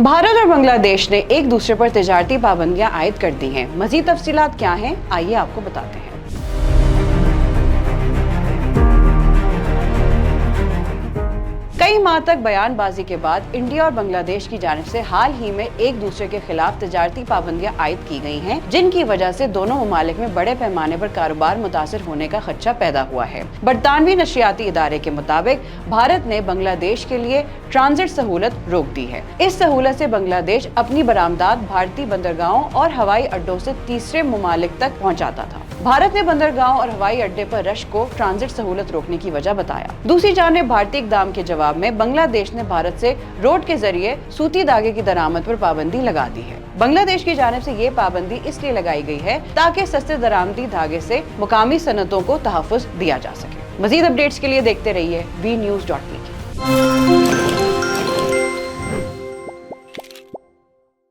भारत और बांग्लादेश ने एक दूसरे पर तिजारती पाबंदियां आयद कर दी हैं। मजीद तफसीलात क्या हैं, आइए आपको बताते हैं। कई माह तक बयानबाजी के बाद इंडिया और बांग्लादेश की जानिब से हाल ही में एक दूसरे के खिलाफ तिजारती पाबंदियां आयद की गई हैं, जिनकी वजह से दोनों ममालिक में बड़े पैमाने पर कारोबार मुतासिर होने का खदशा पैदा हुआ है। बरतानवी नशियाती इदारे के मुताबिक भारत ने बांग्लादेश के लिए ट्रांजिट सहूलत रोक दी है। इस सहूलत से बांग्लादेश अपनी बरामदात भारतीय बंदरगाहों और हवाई अड्डों से तीसरे ममालिक तक पहुँचाता था। भारत ने बंदरगाहों और हवाई अड्डे पर रश को ट्रांजिट सहूलत रोकने की वजह बताया। दूसरी जानिब भारतीय इक़दाम के जवाब में बांग्लादेश ने भारत से रोड के जरिए सूती धागे की दरामद पर पाबंदी लगा दी है। बांग्लादेश की जानिब से ये पाबंदी इसलिए लगाई गई है ताकि सस्ते दरामदी धागे से मुकामी सनतों को तहफ़्फ़ुज़ दिया जा सके। मज़ीद अपडेट्स के लिए देखते रहिए VNews.me।